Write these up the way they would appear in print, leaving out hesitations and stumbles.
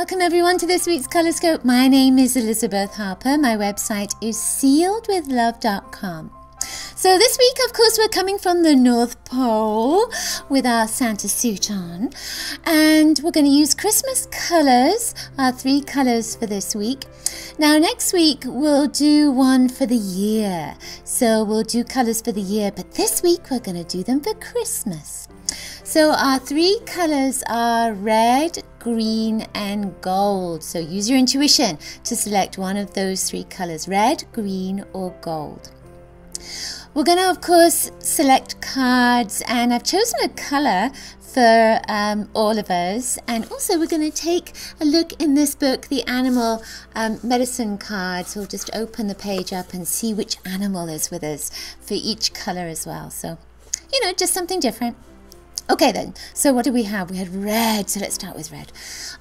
welcome everyone to this week's Colorscope. My name is Elizabeth Harper. My website is sealedwithlove.com. So this week, of course, we're coming from the North Pole with our Santa suit on, and we're going to use Christmas colours, our 3 colours for this week. Now next week we'll do one for the year, so we'll do colours for the year, but this week we're going to do them for Christmas. So our 3 colours are red, green and gold. So use your intuition to select one of those 3 colours, red, green or gold. We're going to, of course, select cards, and I've chosen a colour for all of us, and also we're going to take a look in this book, the animal medicine cards. We'll just open the page up and see which animal is with us for each colour as well. So, you know, just something different. Okay then, so what do we have? We had red, so let's start with red.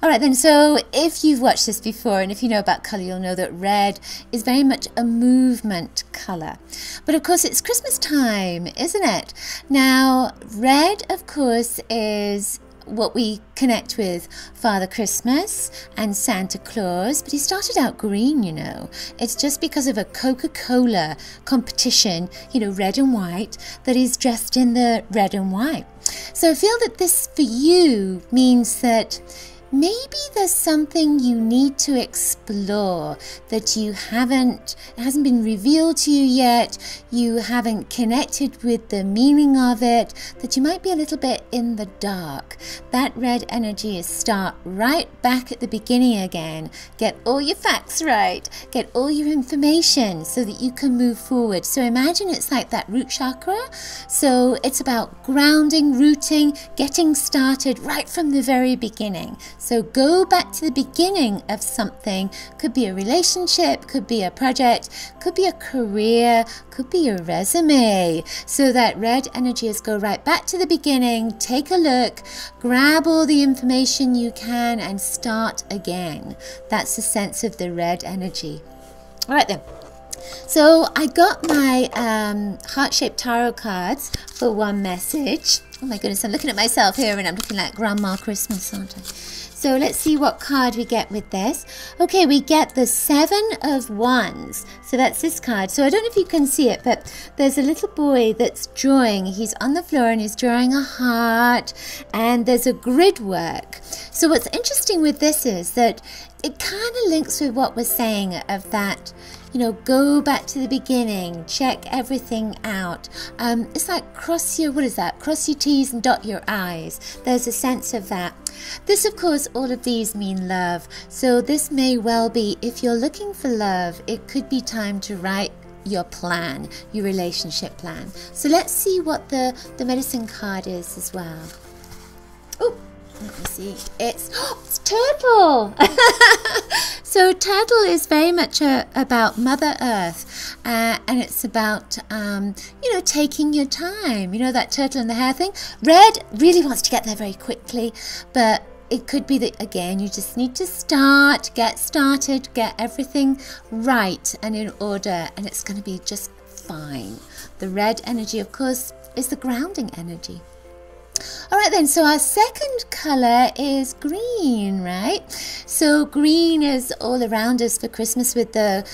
All right then, so if you've watched this before and if you know about colour, you'll know that red is very much a movement colour. But of course it's Christmas time, isn't it? Now, red, of course, is what we connect with Father Christmas and Santa Claus, but he started out green, you know. It's just because of a Coca-Cola competition, you know, red and white, that he's dressed in the red and white. So I feel that this for you means that maybe there's something you need to explore that it hasn't been revealed to you yet, you haven't connected with the meaning of it, that you might be a little bit in the dark. That red energy is start right back at the beginning again. Get all your facts right, get all your information so that you can move forward. So imagine it's like that root chakra. So it's about grounding, rooting, getting started right from the very beginning. So go back to the beginning of something. Could be a relationship, could be a project, could be a career, could be a resume. So that red energy is go right back to the beginning, take a look, grab all the information you can and start again. That's the sense of the red energy. All right then. So I got my heart-shaped tarot cards for one message. Oh my goodness, I'm looking at myself here and I'm looking like Grandma Christmas, aren't I? So let's see what card we get with this. Okay, we get the 7 of Wands. So that's this card. So I don't know if you can see it, but there's a little boy that's drawing. He's on the floor and he's drawing a heart, and there's a grid work. So what's interesting with this is that it kind of links with what we're saying of that, you know, go back to the beginning, check everything out. It's like cross your T's and dot your I's. There's a sense of that. This, of course, all of these mean love. So this may well be, if you're looking for love, it could be time to write your plan, your relationship plan. So let's see what the medicine card is as well. Oh, let me see. It's turtle. So turtle is very much about Mother Earth, and it's about you know, taking your time. You know, that turtle in the hair thing. Red really wants to get there very quickly, but it could be that, again, you just need to get started, get everything right and in order, and it's going to be just fine. The red energy, of course, is the grounding energy. All right then, so our second colour is green, right? So green is all around us for Christmas with the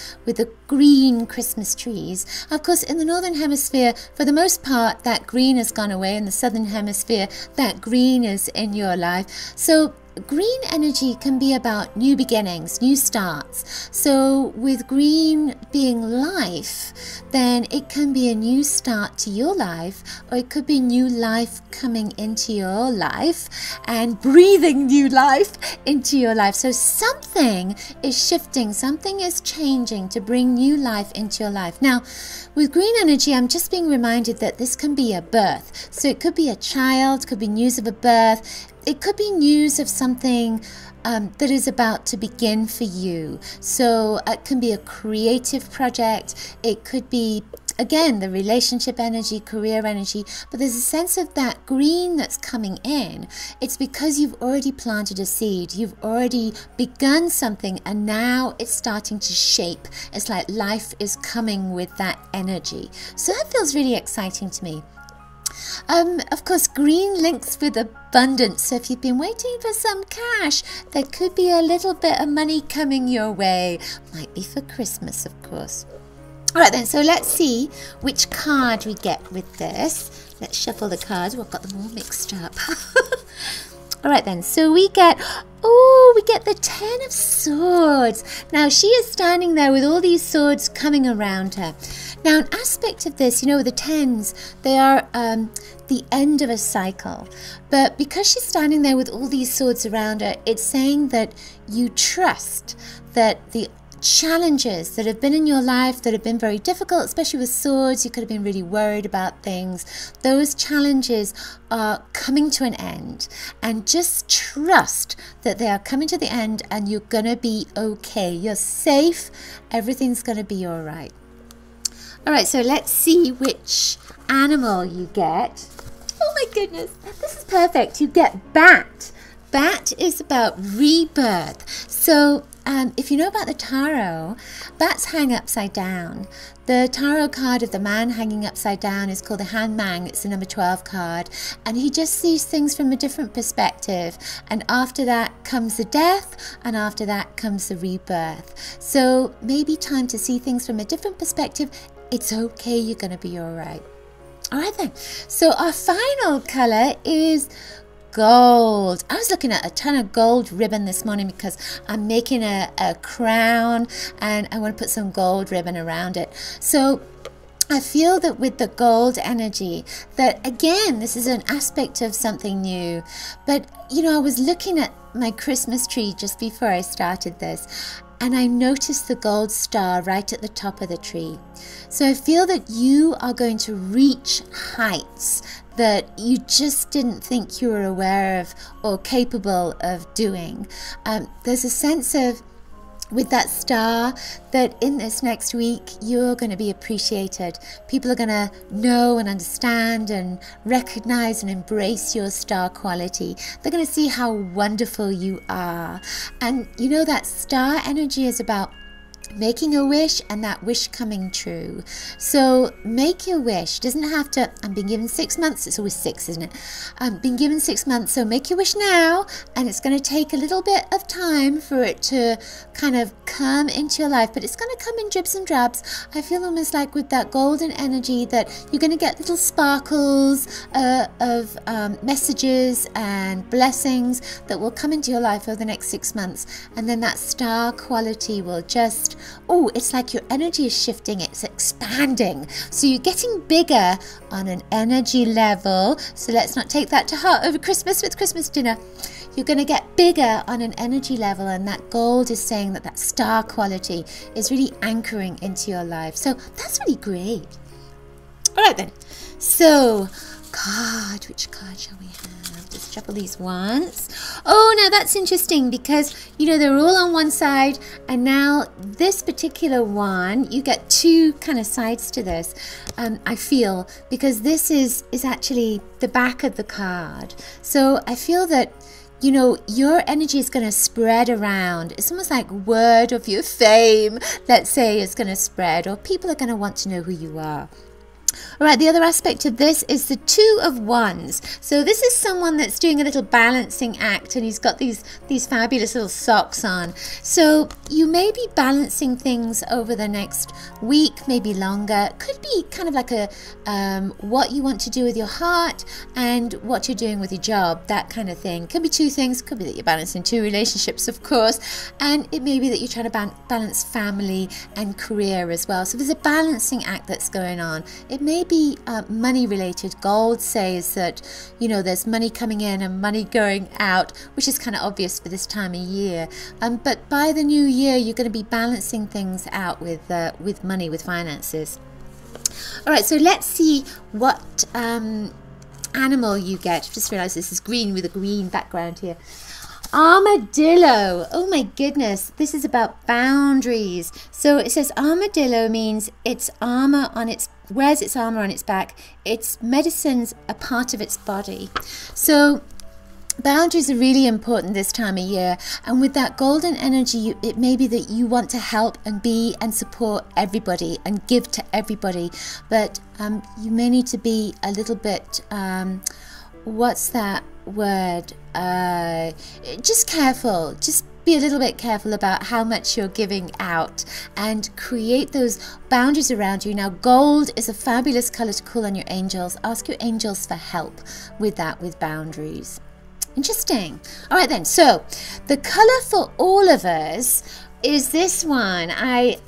green Christmas trees. Of course, in the Northern Hemisphere, for the most part, that green has gone away. In the Southern Hemisphere, that green is in your life. So green energy can be about new beginnings, new starts. So with green being life, then it can be a new start to your life, or it could be new life coming into your life and breathing new life into your life. So something is shifting, something is changing to bring new life into your life. Now, with green energy, I'm just being reminded that this can be a birth. So it could be a child, could be news of a birth. It could be news of something that is about to begin for you. So it can be a creative project. It could be, again, the relationship energy, career energy. But there's a sense of that green that's coming in. It's because you've already planted a seed. You've already begun something, and now it's starting to shape. It's like life is coming with that energy. So that feels really exciting to me. Of course, green links with abundance. So if you've been waiting for some cash, there could be a little bit of money coming your way. Might be for Christmas, of course. All right then, so let's see which card we get with this. Let's shuffle the cards. Well, I've got them all mixed up. All right then, so we get the 10 of Swords. Now, she is standing there with all these swords coming around her. Now, an aspect of this, you know, the 10s, they are the end of a cycle. But because she's standing there with all these swords around her, it's saying that you trust that the challenges that have been in your life that have been very difficult, especially with swords, you could have been really worried about things. Those challenges are coming to an end, and just trust that they are coming to the end and you're going to be okay. You're safe. Everything's going to be all right. All right, so let's see which animal you get. Oh my goodness, this is perfect. You get Bat. Bat is about rebirth. So if you know about the tarot, bats hang upside down. The tarot card of the man hanging upside down is called the Hangman. It's the number 12 card. And he just sees things from a different perspective. And after that comes the death, and after that comes the rebirth. So maybe time to see things from a different perspective. It's okay, you're going to be all right. All right then. So our final color is gold. I was looking at a ton of gold ribbon this morning because I'm making a crown and I want to put some gold ribbon around it. So I feel that with the gold energy, that again, this is an aspect of something new. But, you know, I was looking at my Christmas tree just before I started this, and I noticed the gold star right at the top of the tree. So I feel that you are going to reach heights that you just didn't think you were aware of or capable of doing. There's a sense of, with that star, that in this next week you're going to be appreciated. People are going to know and understand and recognize and embrace your star quality. They're going to see how wonderful you are. And you know, that star energy is about making a wish and that wish coming true. So make your wish. Doesn't have to, I'm being given 6 months. It's always 6, isn't it? Been given 6 months. So make your wish now, and it's going to take a little bit of time for it to kind of come into your life, but it's going to come in dribs and drabs. I feel almost like with that golden energy that you're going to get little sparkles of messages and blessings that will come into your life over the next 6 months. And then that star quality will just, oh, it's like your energy is shifting, it's expanding. So you're getting bigger on an energy level. So let's not take that to heart over Christmas with Christmas dinner. You're going to get bigger on an energy level, and that gold is saying that that star quality is really anchoring into your life. So that's really great. All right then. So card, which card shall we have? Just shuffle these once. Oh, now that's interesting because, you know, they're all on one side, and now this particular one, you get two kind of sides to this, I feel, because this is actually the back of the card. So I feel that, you know, your energy is going to spread around. It's almost like word of your fame, let's say, is going to spread, or people are going to want to know who you are. All right, the other aspect of this is the 2 of Wands. So this is someone that's doing a little balancing act, and he's got these fabulous little socks on. So you may be balancing things over the next week, maybe longer. Could be kind of like a what you want to do with your heart and what you're doing with your job, that kind of thing. Could be 2 things. Could be that you're balancing 2 relationships, of course, and it may be that you're trying to balance family and career as well. So there's a balancing act that's going on. It may be money related. Gold says that, you know, there's money coming in and money going out, which is kind of obvious for this time of year. But by the new year, you're going to be balancing things out with money, with finances. All right, so let's see what animal you get. Just realized this is green with a green background here. Armadillo. Oh my goodness, this is about boundaries. So it says armadillo means its armor on its, wears its armor on its back. Its medicine's a part of its body. So boundaries are really important this time of year, and with that golden energy, it may be that you want to help and be and support everybody and give to everybody, but you may need to be a little bit what's that word, just careful. Just be a little bit careful about how much you're giving out and create those boundaries around you. Now, gold is a fabulous color to call on your angels. Ask your angels for help with that, with boundaries. Interesting. All right then, so the color for all of us is this one. I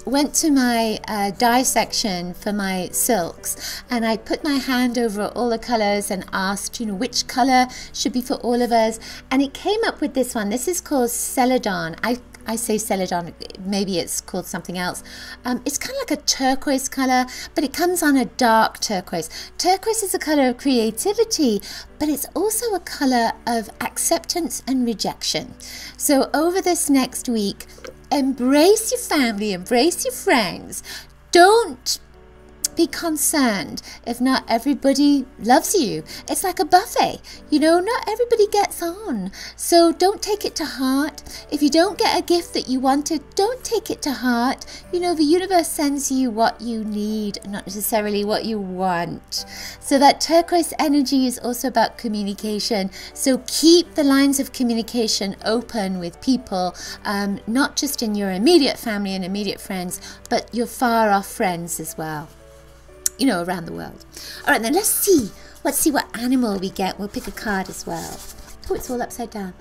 went to my dye section for my silks, and I put my hand over all the colors and asked, you know, which color should be for all of us, and it came up with this one. This is called Celadon. I say Celadon, maybe it's called something else. It's kind of like a turquoise color, but it comes on a dark turquoise. Turquoise is a color of creativity, but it's also a color of acceptance and rejection. So over this next week, embrace your family, embrace your friends. Don't be concerned if not everybody loves you. It's like a buffet, you know, not everybody gets on. So don't take it to heart. If you don't get a gift that you wanted, don't take it to heart. You know, the universe sends you what you need, not necessarily what you want. So that turquoise energy is also about communication. So keep the lines of communication open with people, not just in your immediate family and immediate friends, but your far off friends as well, you know, around the world. All right, then let's see what animal we get. We'll pick a card as well. Oh, it's all upside down.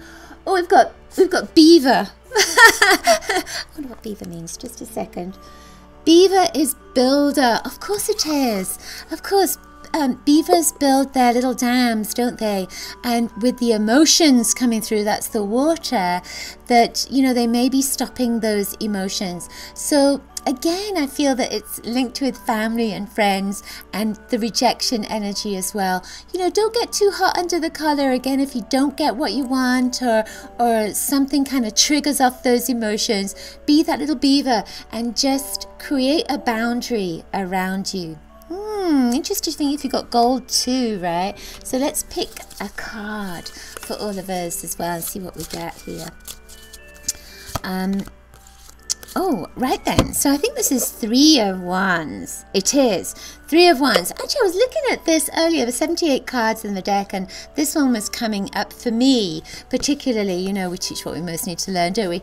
Oh, we've got beaver. I wonder what beaver means. Just a second. Beaver is builder. Of course it is. Of course. Beavers build their little dams, don't they? And with the emotions coming through, that's the water, that, you know, they may be stopping those emotions. So again, I feel that it's linked with family and friends and the rejection energy as well. You know, don't get too hot under the collar again if you don't get what you want, or something kind of triggers off those emotions. Be that little beaver and just create a boundary around you. Interesting if you got gold too, right? So let's pick a card for all of us as well and see what we get here. Oh, right then. So I think this is 3 of Wands. It is 3 of Wands. Actually, I was looking at this earlier. There were 78 cards in the deck, and this one was coming up for me particularly. You know, we teach what we most need to learn, don't we?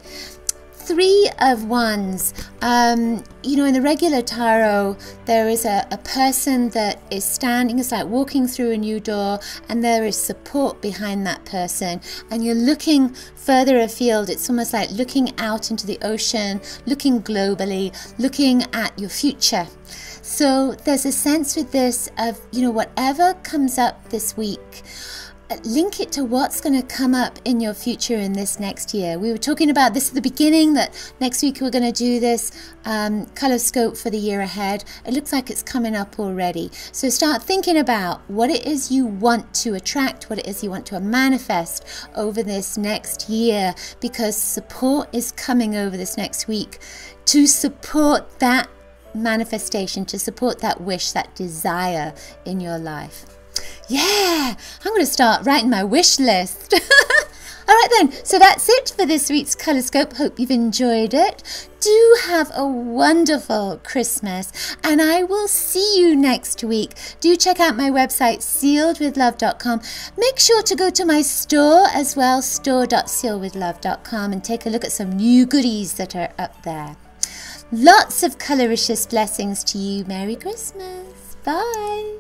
3 of Wands. You know, in the regular tarot, there is a person that is standing, it's like walking through a new door, and there is support behind that person, and you're looking further afield. It's almost like looking out into the ocean, looking globally, looking at your future. So there's a sense with this of, you know, whatever comes up this week, link it to what's going to come up in your future in this next year. We were talking about this at the beginning, that next week we're going to do this ColorScope for the year ahead. It looks like it's coming up already. So start thinking about what it is you want to attract, what it is you want to manifest over this next year, because support is coming over this next week to support that manifestation, to support that wish, that desire in your life. Yeah, I'm going to start writing my wish list. All right then, so that's it for this week's ColorScope. Hope you've enjoyed it. Do have a wonderful Christmas, and I will see you next week. Do check out my website, sealedwithlove.com. Make sure to go to my store as well, store.sealedwithlove.com, and take a look at some new goodies that are up there. Lots of coloricious blessings to you. Merry Christmas. Bye.